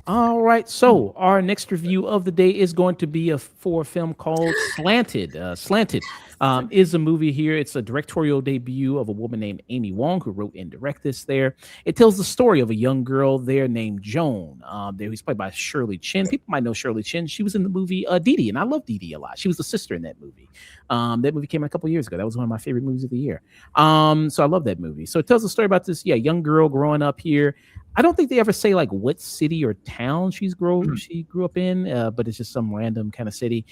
All right, so our next review of the day is going to be for a film called Slanted. Slanted is a movie here. It's a directorial debut of a woman named Amy Wong, who wrote and directed this there. It tells the story of a young girl there named Joan. There, who's played by Shirley Chin. People might know Shirley Chin. She was in the movie Dee Dee, and I love Dee Dee a lot. She was the sister in that movie. That movie came out a couple years ago. That was one of my favorite movies of the year. So I love that movie. So it tells the story about this young girl growing up here. I don't think they ever say like what city or town she grew up in, but it's just some random kind of city.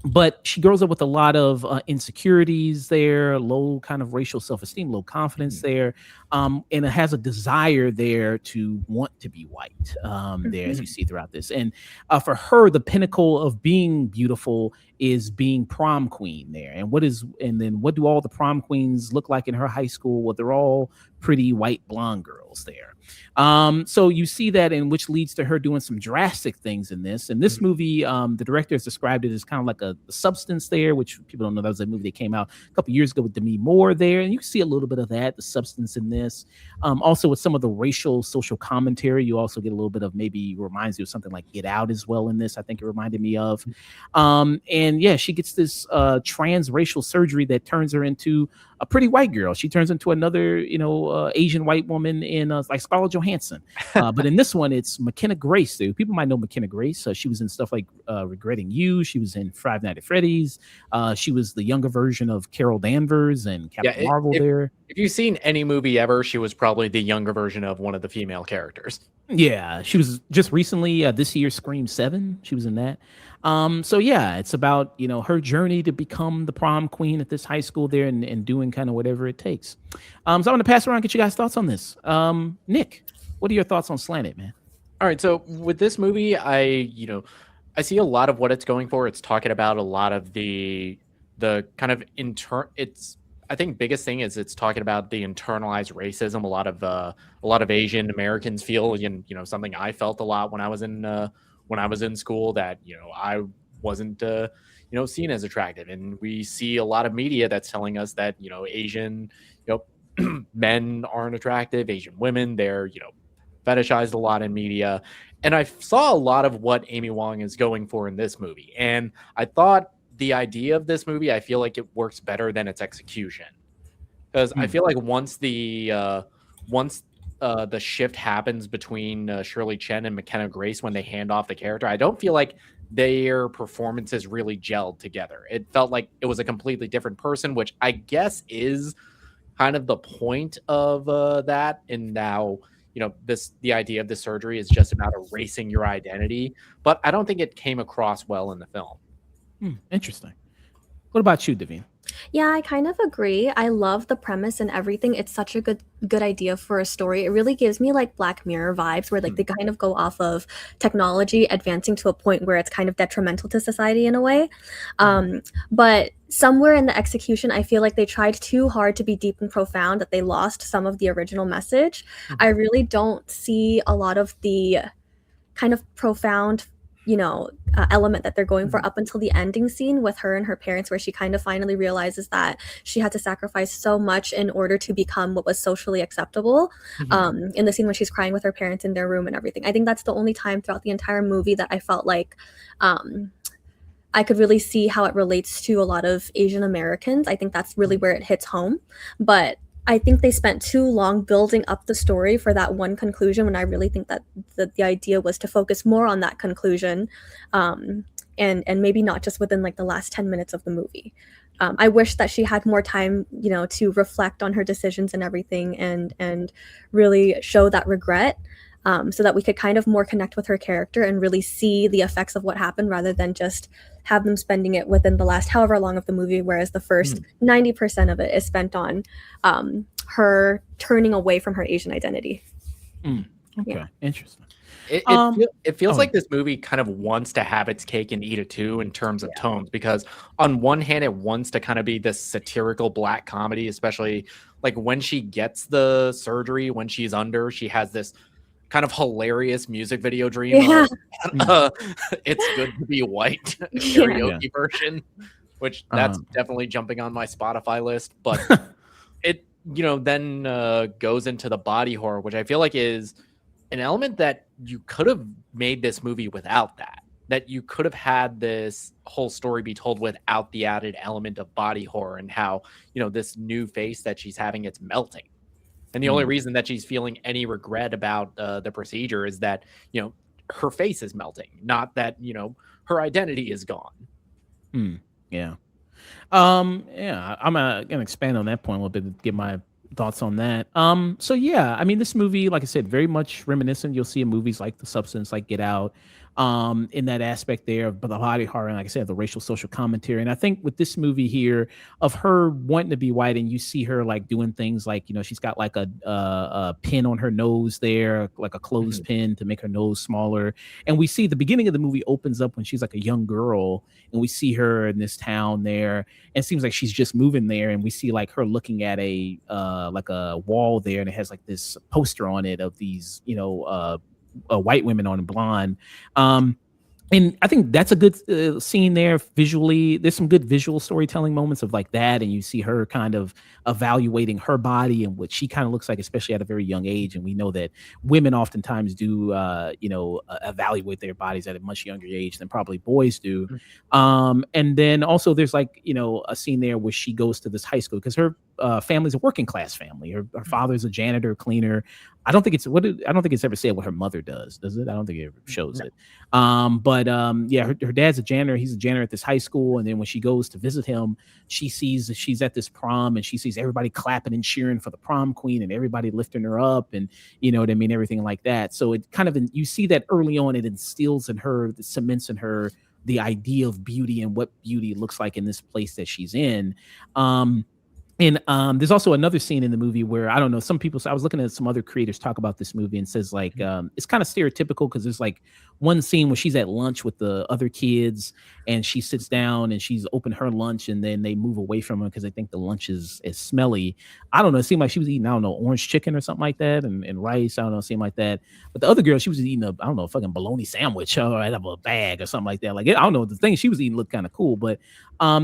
But she grows up with a lot of insecurities there, low kind of racial self-esteem, low confidence there, and it has a desire there to want to be white there, as you see throughout this. And for her, the pinnacle of being beautiful is being prom queen there. And then what do all the prom queens look like in her high school? Well, they're all pretty white blonde girls there. So you see that, and which leads to her doing some drastic things in this. And this movie, the director has described it as kind of like a Substance there, which people don't know. That was a movie that came out a couple years ago with Demi Moore there. And you can see a little bit of that, the substance in this. Also with some of the racial social commentary, you also get a little bit of, maybe reminds you of something like Get Out as well in this. I think it reminded me of. And yeah, she gets this transracial surgery that turns her into a pretty white girl. She turns into another, Asian white woman in like Scarlett Johansson. But in this one, it's McKenna Grace. Dude. People might know McKenna Grace. She was in stuff like Regretting You. She was in Five Nights at Freddy's. She was the younger version of Carol Danvers and Captain Marvel there. If you've seen any movie ever, she was probably the younger version of one of the female characters. Yeah, she was just recently this year Scream 7. She was in that. So yeah, it's about her journey to become the prom queen at this high school there, and doing kind of whatever it takes. So I'm gonna pass around, get you guys' thoughts on this. Nick, what are your thoughts on Slanted, man? All right, so with this movie, I see a lot of what it's going for. It's talking about a lot of the kind of I think biggest thing is it's talking about the internalized racism. A lot of Asian Americans feel, something I felt a lot when I was in school, that I wasn't seen as attractive, and we see a lot of media that's telling us that Asian men aren't attractive, Asian women, they're fetishized a lot in media. And I saw a lot of what Amy Wong is going for in this movie, and I thought the idea of this movie, I feel like it works better than its execution, because I feel like once the shift happens between Shirley Chen and McKenna Grace when they hand off the character, I don't feel like their performances really gelled together. It felt like it was a completely different person, which I guess is kind of the point of that. And now, the idea of the surgery is just about erasing your identity, but I don't think it came across well in the film. Interesting. What about you, Davine? Yeah, I kind of agree. I love the premise and everything. It's such a good idea for a story. It really gives me like Black Mirror vibes, where like they kind of go off of technology advancing to a point where it's kind of detrimental to society in a way. But somewhere in the execution, I feel like they tried too hard to be deep and profound, that they lost some of the original message. I really don't see a lot of the kind of profound element that they're going for up until the ending scene with her and her parents, where she kind of finally realizes that she had to sacrifice so much in order to become what was socially acceptable. In the scene when she's crying with her parents in their room and everything, I think that's the only time throughout the entire movie that I felt like I could really see how it relates to a lot of Asian Americans. I think that's really where it hits home. But I think they spent too long building up the story for that one conclusion, when I really think that the idea was to focus more on that conclusion, and maybe not just within like the last 10 minutes of the movie. I wish that she had more time, to reflect on her decisions and everything, and really show that regret, so that we could kind of more connect with her character and really see the effects of what happened, rather than just have them spending it within the last however long of the movie, whereas the first 90% of it is spent on her turning away from her Asian identity. Okay, interesting. It feels like this movie kind of wants to have its cake and eat it too, in terms of tones, because on one hand, it wants to kind of be this satirical Black comedy, especially like when she gets the surgery, when she's under, she has this kind of hilarious music video dream Yeah. of It's Good to Be White Yeah. karaoke version, which that's definitely jumping on my Spotify list. But it, then goes into the body horror, which I feel like is an element that you could have made this movie without that you could have had this whole story be told without the added element of body horror and how, this new face that she's having, it's melting. And the only reason that she's feeling any regret about the procedure is that, her face is melting, not that, her identity is gone. Yeah. Yeah, I'm gonna expand on that point a little bit and give my thoughts on that. So yeah, I mean, this movie, like I said, very much reminiscent. You'll see in movies like The Substance, like Get Out, in that aspect there, but the body horror, and like I said, the racial social commentary. And I think with this movie here, of her wanting to be white, and you see her like doing things like, she's got like a pin on her nose there, like a clothespin to make her nose smaller. And we see the beginning of the movie opens up when she's like a young girl, and we see her in this town there, and it seems like she's just moving there, and we see like her looking at a like a wall there, and it has like this poster on it of these white women on blonde. And I think that's a good scene there visually. There's some good visual storytelling moments of like that, and you see her kind of evaluating her body and what she kind of looks like, especially at a very young age. And we know that women oftentimes do evaluate their bodies at a much younger age than probably boys do. And then also there's like a scene there where she goes to this high school because her family's a working class family. Her father's a janitor, cleaner. I don't think it's ever said what her mother does it? I don't think it ever shows it. But her dad's a janitor. He's a janitor at this high school. And then when she goes to visit him, she sees that she's at this prom, and she sees everybody clapping and cheering for the prom queen and everybody lifting her up, and everything like that. So it kind of, you see that early on, it instills in her, it cements in her the idea of beauty and what beauty looks like in this place that she's in. And there's also another scene in the movie where, I don't know, some people, so I was looking at some other creators talk about this movie and says like, it's kind of stereotypical because there's like one scene where she's at lunch with the other kids, and she sits down and she's opened her lunch, and then they move away from her because they think the lunch is smelly. I don't know. It seemed like she was eating, I don't know, orange chicken or something like that, and rice. I don't know. It seemed like that. But the other girl, she was eating a fucking bologna sandwich or out of a bag or something like that. Like, I don't know. The thing she was eating looked kind of cool. But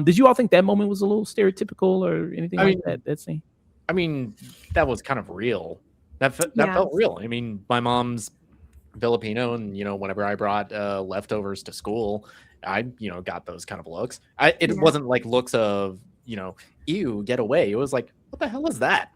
did you all think that moment was a little stereotypical or anything like that scene? I mean, that was kind of real. That felt real. I mean, my mom's Filipino, and whenever I brought leftovers to school, I got those kind of looks. It wasn't like looks of ew, get away. It was like, what the hell is that?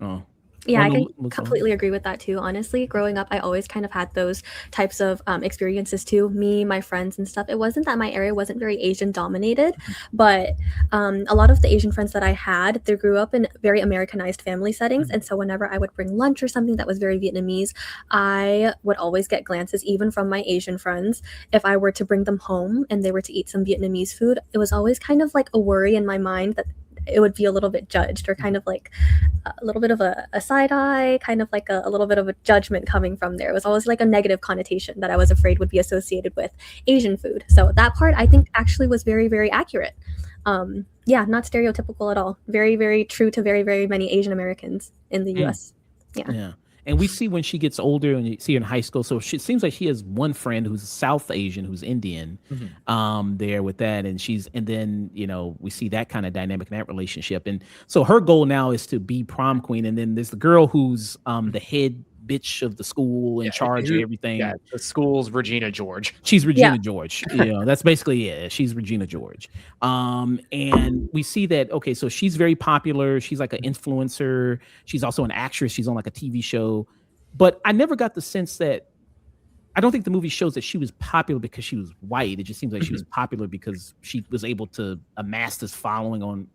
Oh. Yeah, I can completely agree with that too. Honestly, growing up, I always kind of had those types of experiences too. Me, my friends and stuff. It wasn't that my area wasn't very Asian dominated, but a lot of the Asian friends that I had, they grew up in very Americanized family settings. And so whenever I would bring lunch or something that was very Vietnamese, I would always get glances even from my Asian friends. If I were to bring them home and they were to eat some Vietnamese food, it was always kind of like a worry in my mind that it would be a little bit judged, or kind of like a little bit of a side eye, kind of like a little bit of a judgment coming from there. It was always like a negative connotation that I was afraid would be associated with Asian food. So that part I think actually was very, very accurate. Not stereotypical at all. Very, very true to very, very many Asian Americans in the US. Yeah. And we see when she gets older, and you see her in high school. So it seems like she has one friend who's South Asian, who's Indian, there with that. And then, we see that kind of dynamic in that relationship. And so her goal now is to be prom queen. And then there's the girl who's the head bitch of the school, in charge of everything. Yeah, the school's Regina George. She's Regina George. That's basically it. She's Regina George. And we see that, okay, so she's very popular. She's like an influencer. She's also an actress. She's on like a TV show. But I never got the sense that, I don't think the movie shows that she was popular because she was white. It just seems like she was popular because she was able to amass this following on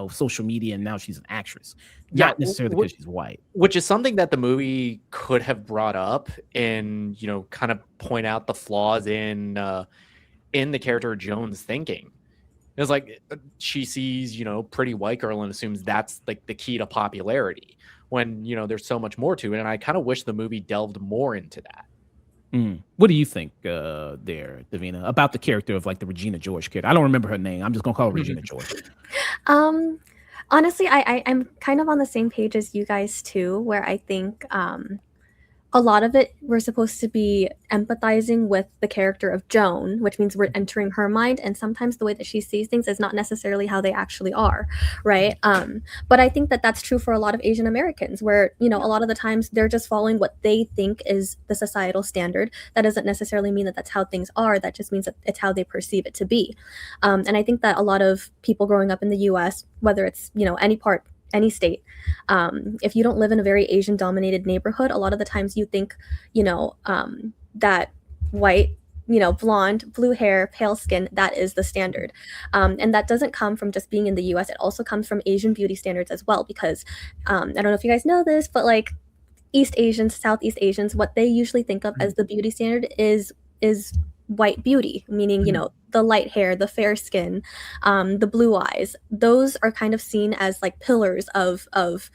social media, and now she's an actress, not necessarily because she's white, which is something that the movie could have brought up and kind of point out the flaws in the character Joan's thinking. It's like she sees pretty white girl and assumes that's like the key to popularity, when there's so much more to it. And I kind of wish the movie delved more into that. What do you think there, Davina, about the character of like the Regina George character? I don't remember her name. I'm just gonna call her Regina George. Honestly, I'm kind of on the same page as you guys too, where I think a lot of it we're supposed to be empathizing with the character of Joan, which means we're entering her mind, and sometimes the way that she sees things is not necessarily how they actually are, right? But I think that that's true for a lot of Asian Americans, where a lot of the times they're just following what they think is the societal standard. That doesn't necessarily mean that that's how things are. That just means that it's how they perceive it to be. And I think that a lot of people growing up in the U.S., whether it's any state, if you don't live in a very Asian dominated neighborhood, a lot of the times you think, that white, blonde, blue hair, pale skin, that is the standard. And that doesn't come from just being in the US. It also comes from Asian beauty standards as well, because I don't know if you guys know this, but like East Asians, Southeast Asians, what they usually think of as the beauty standard is white beauty, meaning the light hair, the fair skin, the blue eyes. Those are kind of seen as like pillars of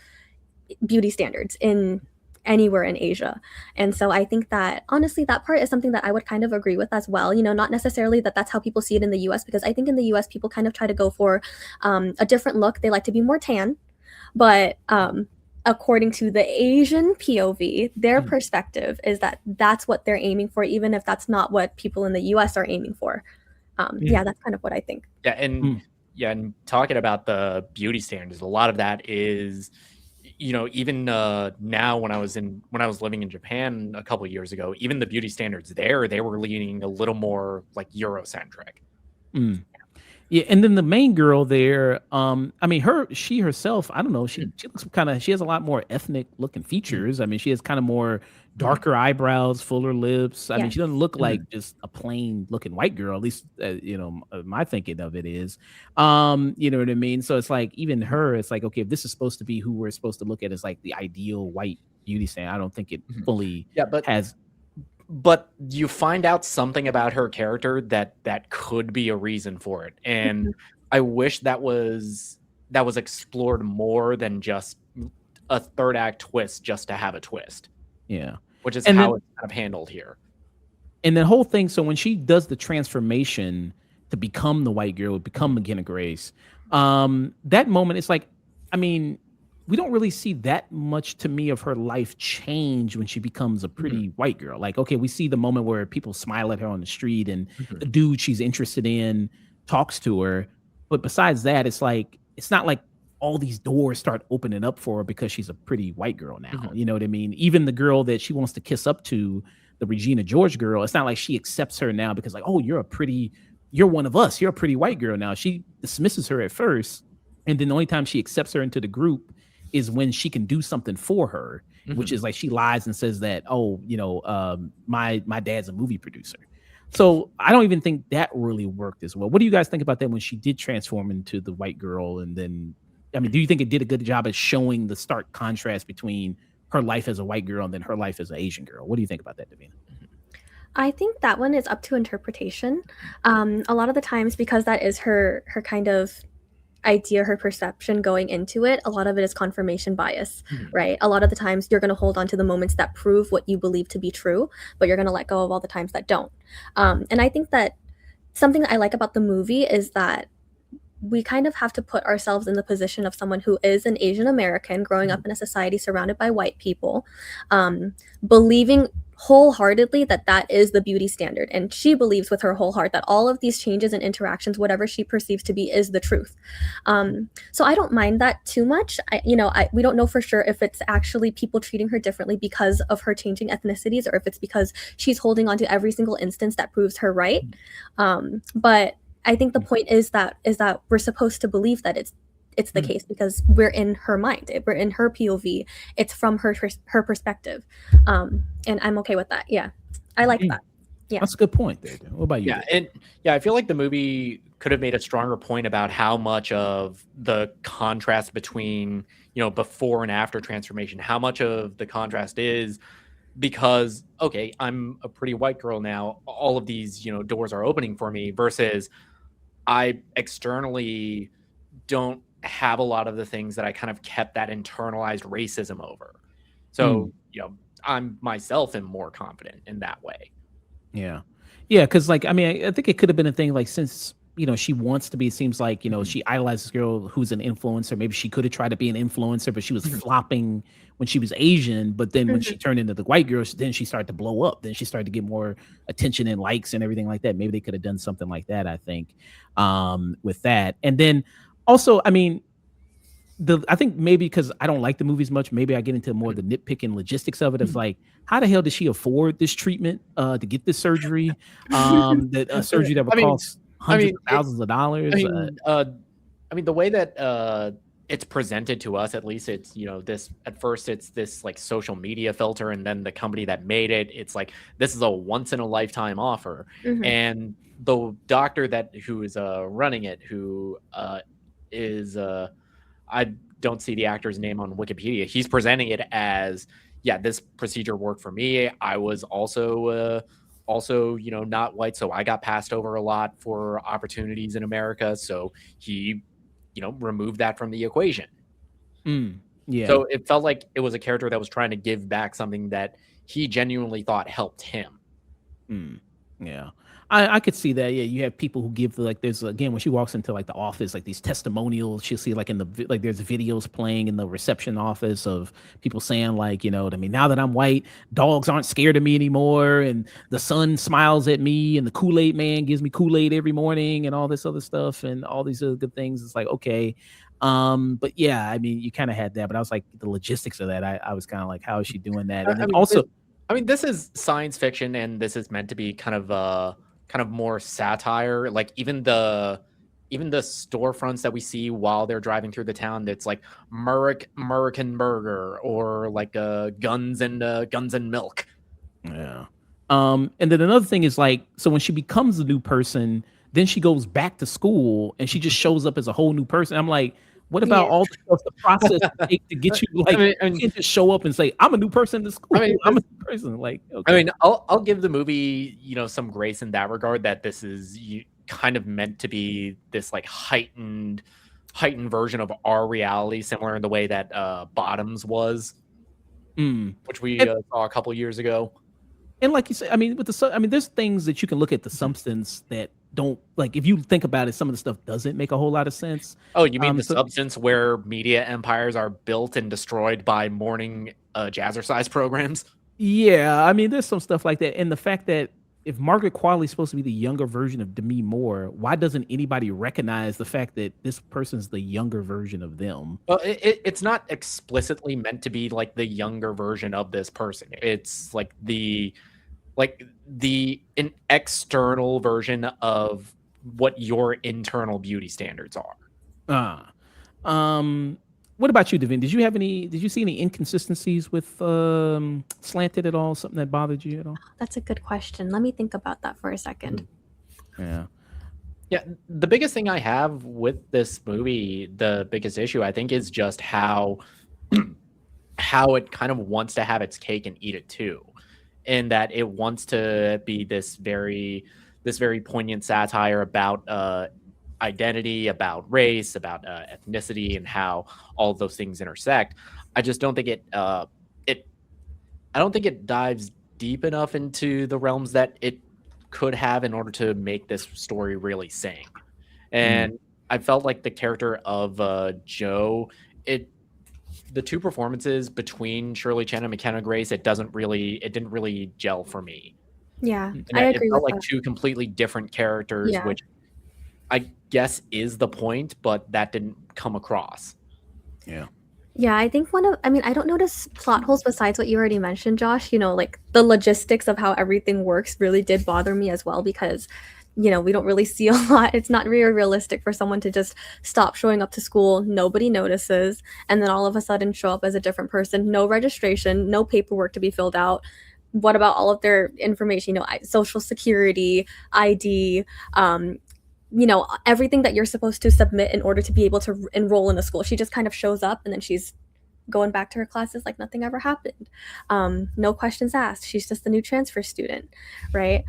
beauty standards in anywhere in Asia. And so I think that honestly that part is something that I would kind of agree with as well. Not necessarily that that's how people see it in the US, because I think in the US people kind of try to go for a different look. They like to be more tan, but according to the Asian POV, their perspective is that that's what they're aiming for, even if that's not what people in the US are aiming for. Yeah, that's kind of what I think. Yeah, and talking about the beauty standards, a lot of that is, even now when I was living in Japan a couple of years ago, even the beauty standards there, they were leaning a little more like Eurocentric. Yeah, and then the main girl there, I mean, she herself, I don't know, she looks she has a lot more ethnic looking features. I mean, she has kind of more darker eyebrows, fuller lips. I mean, she doesn't look like just a plain looking white girl. At least, my thinking of it is, you know what I mean? So it's like, even her, it's like, okay, if this is supposed to be who we're supposed to look at as like the ideal white beauty standard, I don't think it fully has. But you find out something about her character that could be a reason for it, and I wish that was explored more than just a third act twist just to have a twist. Yeah, which is how it's kind of handled here. And the whole thing. So when she does the transformation to become the white girl, become McKenna Grace, that moment, it's like, I mean, we don't really see that much to me of her life change when she becomes a pretty white girl. Like, okay, we see the moment where people smile at her on the street and the dude she's interested in talks to her. But besides that, it's like, it's not like all these doors start opening up for her because she's a pretty white girl now. You know what I mean? Even the girl that she wants to kiss up to, the Regina George girl, it's not like she accepts her now because like, oh, you're one of us. You're a pretty white girl now. She dismisses her at first. And then the only time she accepts her into the group is when she can do something for her, which is like she lies and says that, oh, my dad's a movie producer. So I don't even think that really worked as well. What do you guys think about that when she did transform into the white girl? And then, I mean, do you think it did a good job at showing the stark contrast between her life as a white girl and then her life as an Asian girl? What do you think about that, Davina? I think that one is up to interpretation. A lot of the times, because that is her kind of idea, her perception going into it, a lot of it is confirmation bias, right? A lot of the times you're going to hold on to the moments that prove what you believe to be true, but you're going to let go of all the times that don't. And I think that something that I like about the movie is that we kind of have to put ourselves in the position of someone who is an Asian American growing up in a society surrounded by white people, believing wholeheartedly that that is the beauty standard. And she believes with her whole heart that all of these changes and interactions, whatever she perceives to be, is the truth. So I don't mind that too much. We don't know for sure if it's actually people treating her differently because of her changing ethnicities, or if it's because she's holding on to every single instance that proves her right. But I think the point is that we're supposed to believe that it's the case because we're in her mind, we're in her POV, it's from her perspective, and I'm okay with that. Yeah, I like that. Yeah, that's a good point there. What about you? I feel like the movie could have made a stronger point about how much of the contrast between before and after transformation, how much of the contrast is because, okay, I'm a pretty white girl now, all of these doors are opening for me, versus I externally don't have a lot of the things that I kind of kept that internalized racism over. So, I'm myself am more confident in that way. Yeah. Because like, I mean, I think it could have been a thing like, since she wants to be. It seems like Mhm. she idolizes this girl who's an influencer. Maybe she could have tried to be an influencer, but she was Mhm. flopping when she was Asian. But then when Mhm. she turned into the white girl, then she started to blow up. Then she started to get more attention and likes and everything like that. Maybe they could have done something like that, I think, with that. And then also, I mean, I think maybe because I don't like the movies much, maybe I get into more of Mhm. the nitpicking logistics of it. It's like, how the hell did she afford this treatment to get this surgery? That a surgery that would I mean, cost I hundreds mean, of thousands of I dollars. mean, uh, I mean, the way that it's presented to us, at least it's this at first it's this like social media filter, and then the company that made it, it's like this is a once in a lifetime offer, Mhm. and the doctor that who is running it, who is I don't see the actor's name on Wikipedia. He's presenting it as, yeah, this procedure worked for me. I was also not white, so I got passed over a lot for opportunities in America. So he removed that from the equation. Yeah. So it felt like it was a character that was trying to give back something that he genuinely thought helped him. Mm, yeah. I could see that. Yeah, you have people who give like there's again when she walks into like the office, like these testimonials. She'll see like in the like there's videos playing in the reception office of people saying like I mean now that I'm white, dogs aren't scared of me anymore, and the sun smiles at me, and the Kool-Aid man gives me Kool-Aid every morning, and all this other stuff, and all these other good things. It's like okay, but yeah, I mean you kind of had that, but I was like the logistics of that. I was kind of like how is she doing that, I, and I then mean, also this is science fiction, and this is meant to be kind of more satire. Like even the storefronts that we see while they're driving through the town, that's like American Burger or like Guns and Milk. Yeah. And then another thing is like, so when she becomes a new person, then she goes back to school and she just shows up as a whole new person. I'm like, what Yeah. about all the stuff, the process it takes to get you I like mean, you can't just show up and say, I'm a new person to I school. mean, I'm a new person. Like, I okay. mean, I'll give the movie, some grace in that regard, that this is kind of meant to be this like heightened version of our reality, similar in the way that Bottoms was, Mm. which we And, saw a couple years ago. and like you said, I mean, I mean, there's things that you can look at the Mhm. substance that don't like if you think about it, some of the stuff doesn't make a whole lot of sense. Oh, you mean the So substance where media empires are built and destroyed by morning jazzercise programs? yeah, I mean, there's some stuff like that, and the fact that if Margaret Qualley's supposed to be the younger version of Demi Moore, why doesn't anybody recognize the fact that this person's the younger version of them? Well, it's not explicitly meant to be like the younger version of this person. It's like an external version of what your internal beauty standards are. Ah, um, what about you, Devin? Did you see any inconsistencies with Slanted at all? Something that bothered you at all? That's a good question. Let me think about that for a second. Yeah. Yeah, the biggest thing I have with this movie, the biggest issue I think, is just how how it kind of wants to have its cake and eat it too, in that it wants to be this very poignant satire about identity, about race, about ethnicity, and how all of those things intersect. I just don't think it I don't think it dives deep enough into the realms that it could have in order to make this story really sing. Mm, And I felt like the character of Joe, it the two performances between Shirley Chen and McKenna Grace, it didn't really gel for me. Yeah, mm, And I it agree felt with like that. two completely different characters, Yeah. which I guess is the point, but that didn't come across. yeah. Yeah, I think I mean, I don't notice plot holes besides what you already mentioned, Josh. Like the logistics of how everything works really did bother me as well because, we don't really see a lot. It's not very realistic for someone to just stop showing up to school, nobody notices, and then all of a sudden show up as a different person, no registration, no paperwork to be filled out. What about all of their information, social security, ID, everything that you're supposed to submit in order to be able to enroll in a school. She just kind of shows up and then she's going back to her classes like nothing ever happened. No questions asked. She's just a new transfer student, right?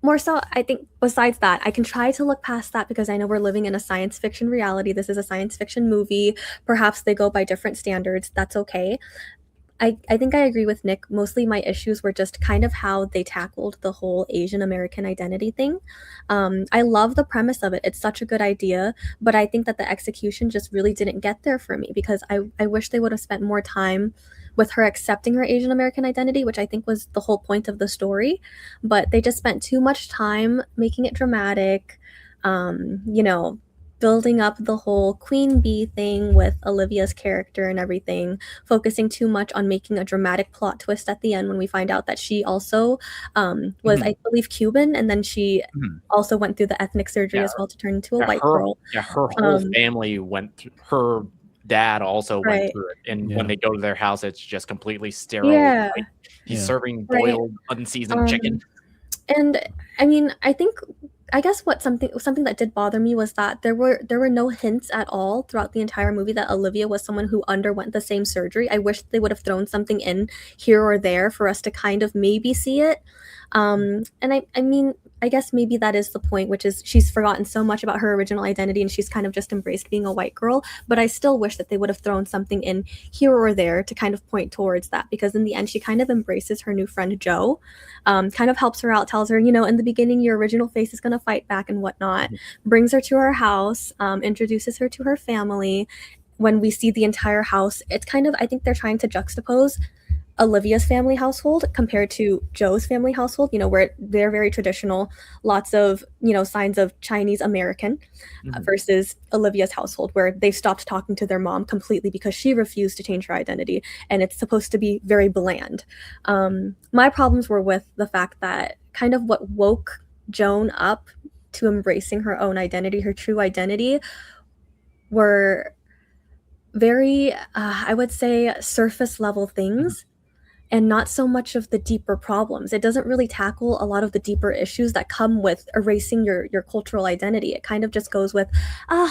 More so, I think besides that, I can try to look past that because I know we're living in a science fiction reality. This is a science fiction movie. Perhaps they go by different standards. That's okay. I think I agree with Nick. Mostly my issues were just kind of how they tackled the whole Asian American identity thing. I love the premise of it. It's such a good idea, but I think that the execution just really didn't get there for me because I wish they would have spent more time with her accepting her Asian American identity, which I think was the whole point of the story. But they just spent too much time making it dramatic, you know, building up the whole queen bee thing with Olivia's character and everything, focusing too much on making a dramatic plot twist at the end when we find out that she also was, Mhm, I believe, Cuban, and then she mhm. also went through the ethnic surgery Yeah, as well to turn into a white girl. her whole Um, family went through. Her dad also went right. through it, and when Yeah, they go to their house, it's just completely sterile. Yeah. Like he's yeah. serving Right. boiled, unseasoned chicken. Um, And I mean, I guess what something that did bother me was that there were no hints at all throughout the entire movie that Olivia was someone who underwent the same surgery. I wish they would have thrown something in here or there for us to kind of maybe see it. And I mean, I guess maybe that is the point, which is she's forgotten so much about her original identity and she's kind of just embraced being a white girl. But I still wish that they would have thrown something in here or there to kind of point towards that because in the end, she kind of embraces her new friend Joe, kind of helps her out, tells her, in the beginning, your original face is going to fight back and whatnot, Mhm. brings her to her house, introduces her to her family. When we see the entire house, it's kind of, I think they're trying to juxtapose Olivia's family household compared to Joe's family household, where they're very traditional, lots of, signs of Chinese American Mhm. versus Olivia's household, where they've stopped talking to their mom completely because she refused to change her identity. And it's supposed to be very bland. My problems were with the fact that kind of what woke Joan up to embracing her own identity, her true identity, were very, I would say, surface level Mhm. things and not so much of the deeper problems. It doesn't really tackle a lot of the deeper issues that come with erasing your cultural identity. It kind of just goes with,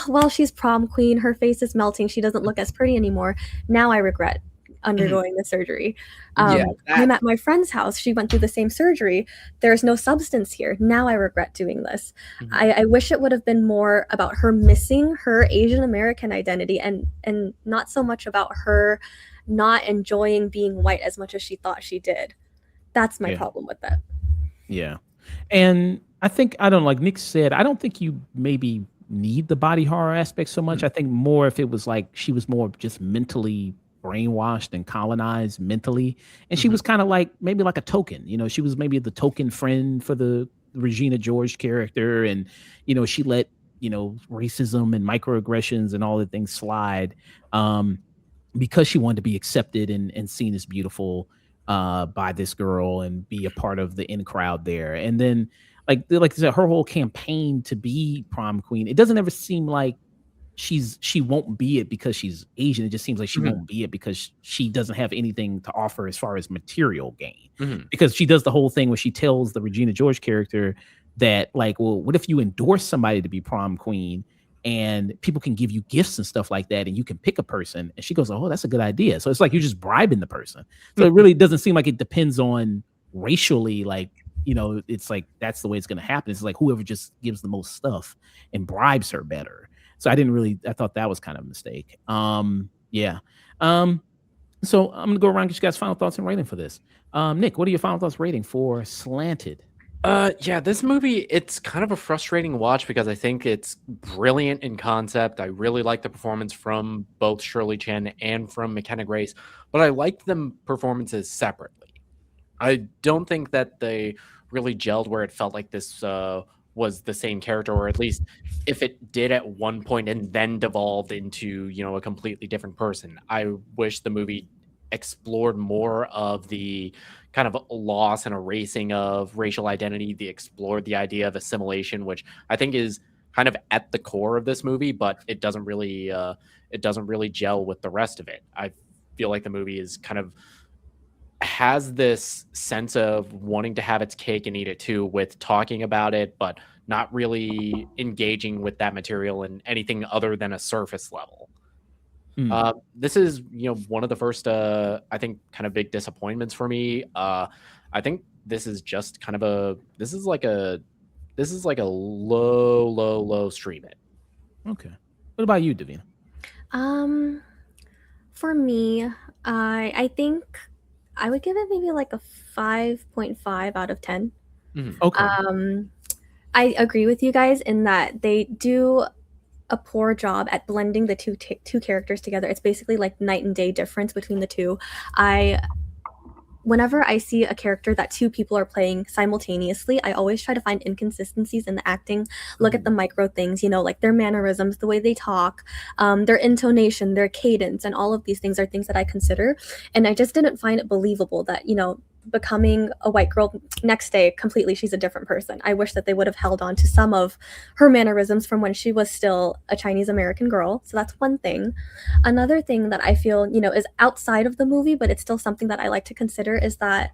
well, she's prom queen, her face is melting, she doesn't look as pretty anymore. Now I regret Mhm. undergoing the surgery. Yeah, I'm that. at my friend's house. She went through the same surgery. There's no substance here. Now I regret doing this. Mhm. I wish it would have been more about her missing her Asian American identity and not so much about her not enjoying being white as much as she thought she did. That's my Yeah, problem with that. yeah. And I think I don't know, like Nick said, I don't think you maybe need the body horror aspect so much. Mhm. I think more if it was like she was more just mentally brainwashed and colonized mentally, and she Mhm. was kind of like maybe like a token. She was maybe the token friend for the Regina George character, and she let racism and microaggressions and all the things slide. Um, because she wanted to be accepted and seen as beautiful by this girl and be a part of the in crowd there. And then like I said, her whole campaign to be prom queen, it doesn't ever seem like she won't be it because she's Asian. It just seems like she Mhm. won't be it because she doesn't have anything to offer as far as material gain. Mhm. Because she does the whole thing where she tells the Regina George character that, like, well, what if you endorse somebody to be prom queen and people can give you gifts and stuff like that and you can pick a person? And she goes, oh, that's a good idea. So it's like you're just bribing the person. So it really doesn't seem like it depends on racially, like, it's like that's the way it's going to happen. It's like whoever just gives the most stuff and bribes her better. So I thought that was kind of a mistake. Yeah. Um, so I'm gonna go around and get you guys final thoughts and rating for this. Nick, what are your final thoughts rating for Slanted? Yeah, this movie, it's kind of a frustrating watch because I think it's brilliant in concept. I really like the performance from both Shirley Chen and from McKenna Grace, but I liked them performances separately. I don't think that they really gelled where it felt like this was the same character, or at least if it did at one point and then devolved into, a completely different person. I wish the movie explored more of the kind of loss and erasing of racial identity. They explored the idea of assimilation, which I think is kind of at the core of this movie, but it doesn't really gel with the rest of it. I feel like the movie is kind of has this sense of wanting to have its cake and eat it too, with talking about it, but not really engaging with that material in anything other than a surface level. Mm, This is, one of the first, I think, kind of big disappointments for me. I think this is just kind of this is like a low, low, low stream it. okay. What about you, Davina? Um, For me, I think I would give it maybe like a 5.5 out of 10. Mhm. Okay. Um, I agree with you guys in that they do a poor job at blending the two characters together. It's basically like night and day difference between the two. I Whenever I see a character that two people are playing simultaneously, I always try to find inconsistencies in the acting. Look at the micro things, like their mannerisms, the way they talk, their intonation, their cadence, and all of these things are things that I consider. And I just didn't find it believable that, becoming a white girl next day completely she's a different person. I wish that they would have held on to some of her mannerisms from when she was still a Chinese American girl. So that's one thing. Another thing that I feel, is outside of the movie, but it's still something that I like to consider is that,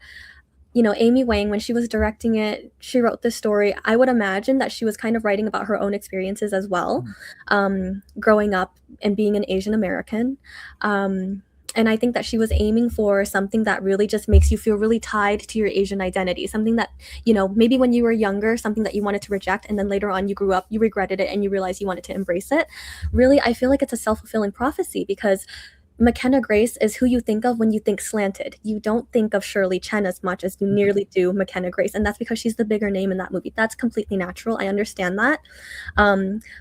Amy Wang, when she was directing it, she wrote this story. I would imagine that she was kind of writing about her own experiences as well, growing up and being an Asian American. And I think that she was aiming for something that really just makes you feel really tied to your Asian identity, something that, maybe when you were younger, something that you wanted to reject, and then later on you grew up, you regretted it, and you realized you wanted to embrace it. Really, I feel like it's a self-fulfilling prophecy because McKenna Grace is who you think of when you think Slanted. You don't think of Shirley Chen as much as you nearly do McKenna Grace, and that's because she's the bigger name in that movie. That's completely natural. I understand that.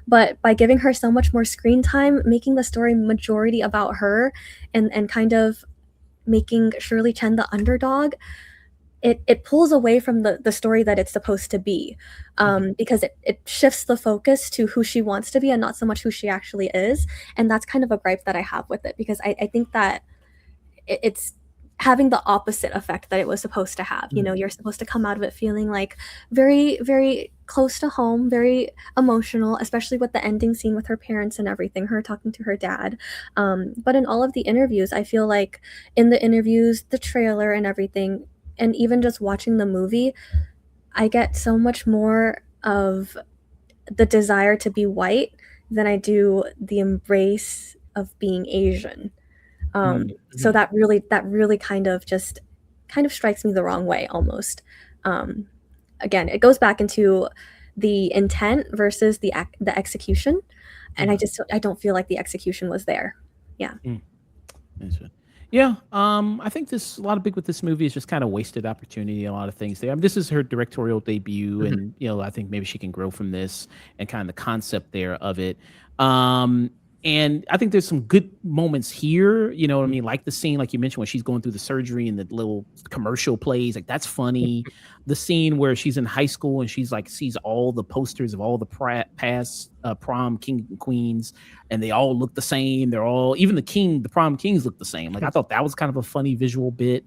But by giving her so much more screen time, making the story majority about her, and kind of making Shirley Chen the underdog, it pulls away from the story that it's supposed to be, because it shifts the focus to who she wants to be and not so much who she actually is. And that's kind of a gripe that I have with it because I think that it's having the opposite effect that it was supposed to have. You're supposed to come out of it feeling like very, very close to home, very emotional, especially with the ending scene with her parents and everything, her talking to her dad. But in all of the interviews, I feel like in the interviews, the trailer and everything, and even just watching the movie, I get so much more of the desire to be white than I do the embrace of being Asian. So that really kind of strikes me the wrong way almost. Again, it goes back into the intent versus the execution, and I don't feel like the execution was there. Yeah. Yeah, I think this a lot of big with this movie is just kind of wasted opportunity. A lot of things there. I mean, this is her directorial debut, and I think maybe she can grow from this and kind of the concept there of it. And I think there's some good moments here. You know what I mean? Like the scene, like you mentioned, when she's going through the surgery and the little commercial plays, like that's funny. The scene where she's in high school and she's like sees all the posters of all the past prom king and queens, and they all look the same. They're all, even the prom kings look the same. Like I thought that was kind of a funny visual bit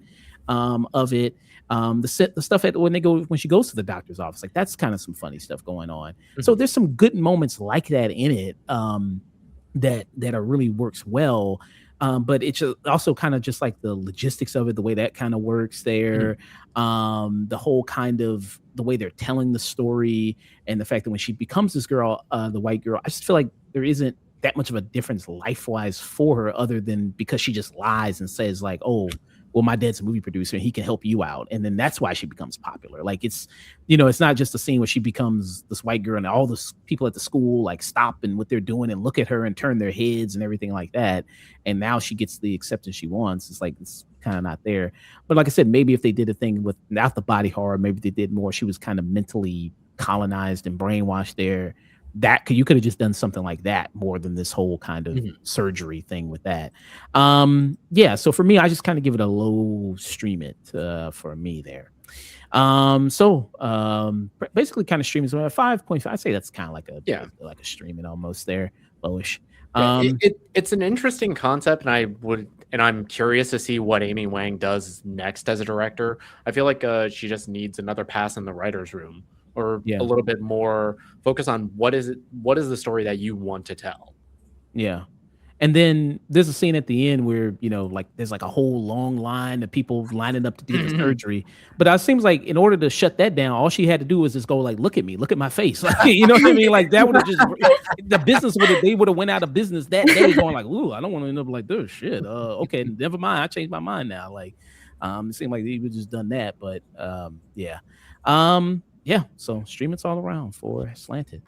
of it. The stuff when she goes to the doctor's office, like that's kind of some funny stuff going on. So there's some good moments like that in it. That are really works well, but it's also kind of just like the logistics of it, the way that kind of works there, the whole kind of the way they're telling the story, and the fact that when she becomes this girl, the white girl, I just feel like there isn't that much of a difference life-wise for her, other than because she just lies and says like, oh, well, my dad's a movie producer and he can help you out. And then that's why she becomes popular. Like it's not just a scene where she becomes this white girl and all the people at the school like stop and what they're doing and look at her and turn their heads and everything like that. And now she gets the acceptance she wants. It's like, it's kind of not there. But like I said, maybe if they did a thing without the body horror, maybe they did more. She was kind of mentally colonized and brainwashed there. You could have just done something like that more than this whole kind of surgery thing with that. So for me, I just kind of give it a low stream it for me there. Basically kind of stream is 5.5. I'd say that's kind of like a stream it almost there, lowish. It's an interesting concept, and I'm curious to see what Amy Wang does next as a director. I feel like she just needs another pass in the writer's room, or a little bit more focus on what is the story that you want to tell. Yeah. And then there's a scene at the end where, like there's like a whole long line of people lining up to do the surgery. But it seems like in order to shut that down, all she had to do was just go like, look at me, look at my face. Like, you know what I mean? Like that would have just, the business they would have went out of business that day going like, ooh, I don't want to end up like this shit. Okay, never mind. I changed my mind now. Like, it seemed like they would just done that. But so stream it's all around for Slanted.